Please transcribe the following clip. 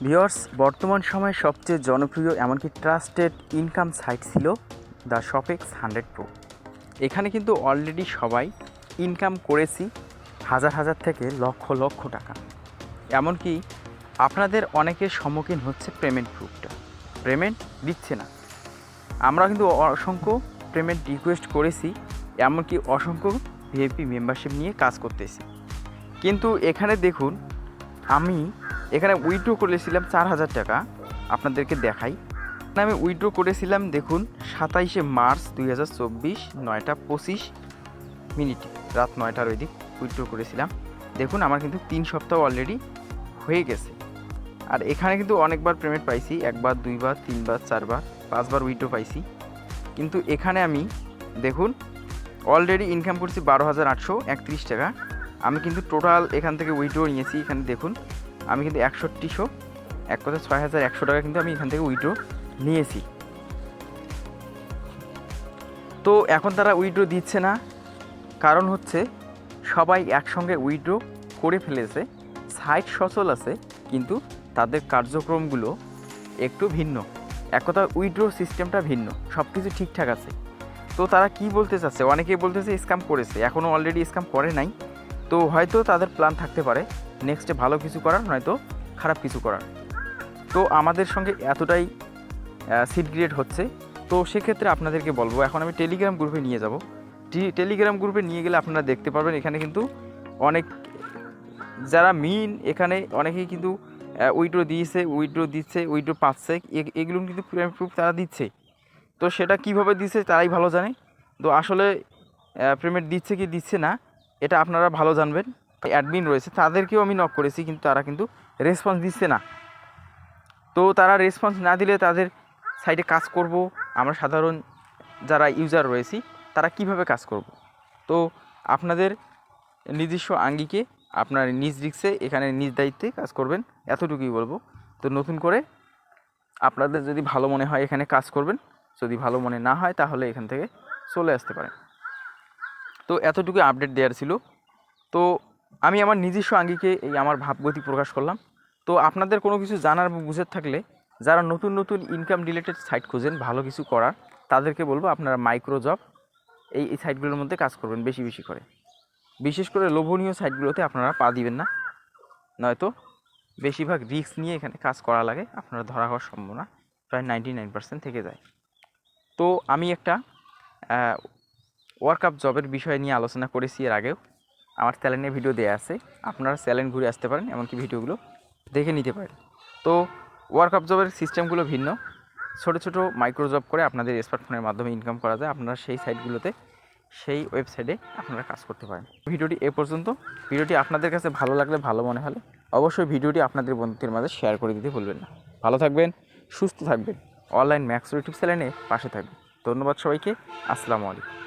Viewers, বর্তমান সময়ে সবচেয়ে জনপ্রিয় এমনকি ট্রাস্টেড ইনকাম সাইট ছিল দ্য শপেক্স 100 প্রো। এখানে কিন্তু অলরেডি সবাই ইনকাম করেছি হাজার হাজার থেকে লক্ষ লক্ষ টাকা। এমনকি আপনাদের অনেকের সম্মুখীন হচ্ছে পেমেন্ট প্রুফটা, পেমেন্ট দিচ্ছে না। আমরা কিন্তু অসংখ্য পেমেন্ট রিকোয়েস্ট করেছি, এমনকি অসংখ্য ভিআইপি মেম্বারশিপ নিয়ে কাজ করতেছি। কিন্তু এখানে দেখুন, আমি এখানে উইথড্র করেছিলাম 4000 টাকা। আপনাদেরকে দেখাই, আমি উইথড্র করেছিলাম দেখুন 27শে মার্চ 2024 9টা 25 রাত 9টার ওই দিক উইথড্র করেছিলাম। দেখুন আমার কিন্তু 3 সপ্তাহ অলরেডি হয়ে গেছে। আর এখানে কিন্তু অনেকবার পেমেন্ট পাইছি, একবার, দুইবার, তিনবার, চারবার, 5বার উইথড্র পাইছি। কিন্তু এখানে আমি দেখুন অলরেডি ইনকাম করছি 12,831 টাকা। আমি কিন্তু টোটাল এখান থেকে উইথড্র নিয়েছি, এখানে দেখুন আমি কিন্তু 6100, এক কথা 6100 টাকা কিন্তু আমি এখান থেকে উইথড্র নিয়েছি। তো এখন তারা উইথড্র দিচ্ছে না, কারণ হচ্ছে সবাই একসঙ্গে উইথড্র করে ফেলেছে। সাইট সচল আছে কিন্তু তাদের কার্যক্রমগুলো একটু ভিন্ন। এক কথা উইথড্র সিস্টেমটা ভিন্ন, সব কিছু ঠিকঠাক আছে। তো তারা কি বলতে চাচ্ছে, অনেকেই বলতেছে স্ক্যাম করেছে, এখনও অলরেডি স্ক্যাম করে নাই। তো হয়তো তাদের প্ল্যান থাকতে পারে নেক্সটে ভালো কিছু করার, নয়তো খারাপ কিছু করার। তো আমাদের সঙ্গে এতটাই সিট গ্রেড হচ্ছে। তো সেক্ষেত্রে আপনাদেরকে বলবো, এখন আমি টেলিগ্রাম গ্রুপে নিয়ে যাব। টেলিগ্রাম গ্রুপে নিয়ে গেলে আপনারা দেখতে পারবেন এখানে কিন্তু অনেক যারা এখানে অনেকেই কিন্তু উইথড্র দিচ্ছে, উইথড্র পাচ্ছে, এগুলো কিন্তু প্রুফ তারা দিচ্ছে। তো সেটা কিভাবে দিচ্ছে তারাই ভালো জানে। তো আসলে পেমেন্ট দিচ্ছে কি দিচ্ছে না এটা আপনারা ভালো জানবেন। অ্যাডমিন রয়েছে, তাদেরকেও আমি নক করেছি, কিন্তু তারা কিন্তু রেসপন্স দিচ্ছে না। তো তারা রেসপন্স না দিলে তাদের সাইটে কাজ করব আমরা সাধারণ যারা ইউজার রয়েছি তারা কিভাবে কাজ করব। তো আপনাদের নিজস্ব আঙ্গিকে আপনার নিজ রিস্কে এখানে নিজ দায়িত্বে কাজ করবেন, এতটুকুই বলবো। তো নতুন করে আপনাদের যদি ভালো মনে হয় এখানে কাজ করবেন, যদি ভালো মনে না হয় তাহলে এখান থেকে চলে আসতে পারেন। তো এতটুকু আপডেট দেওয়ার ছিল। তো আমি আমার নিজস্ব আঙ্গিকে এই আমার ভাবগতি প্রকাশ করলাম। তো আপনাদের কোনো কিছু জানার বা বুঝে থাকলে, যারা নতুন নতুন ইনকাম রিলেটেড সাইট খুঁজেন ভালো কিছু করার, তাদেরকে বলবো আপনারা মাইক্রো জব এই সাইটগুলোর মধ্যে কাজ করবেন বেশি বেশি করে। বিশেষ করে লোভনীয় সাইটগুলোতে আপনারা পা দিবেন না, নয়তো বেশিরভাগ রিস্ক নিয়ে এখানে কাজ করা লাগে, আপনারা ধরা হওয়ার সম্ভাবনা প্রায় 99% থেকে যায়। তো আমি একটা ওয়ার্কআপ জবের বিষয় নিয়ে আলোচনা করেছি এর আগেও, আমার চ্যানেলে ভিডিও দেওয়া আছে, আপনারা চ্যানেল ঘুরে আসতে পারেন, এমনকি ভিডিওগুলো দেখে নিতে পারেন। তো ওয়ার্কআপ জবের সিস্টেমগুলো ভিন্ন, ছোটো ছোটো মাইক্রো জব করে আপনাদের স্মার্টফোনের মাধ্যমে ইনকাম করা যায়। আপনারা সেই সাইটগুলোতে, সেই ওয়েবসাইটে আপনারা কাজ করতে পারেন। ভিডিওটি এ পর্যন্ত। ভিডিওটি আপনাদের কাছে ভালো লাগলে, ভালো মনে হলে অবশ্যই ভিডিওটি আপনাদের বন্ধুদের মাঝে শেয়ার করে দিতে ভুলবেন না। ভালো থাকবেন, সুস্থ থাকবেন, অনলাইন ম্যাক্স ইউটিউব চ্যানেলে পাশে থাকবেন। ধন্যবাদ সবাইকে। আসসালামু আলাইকুম।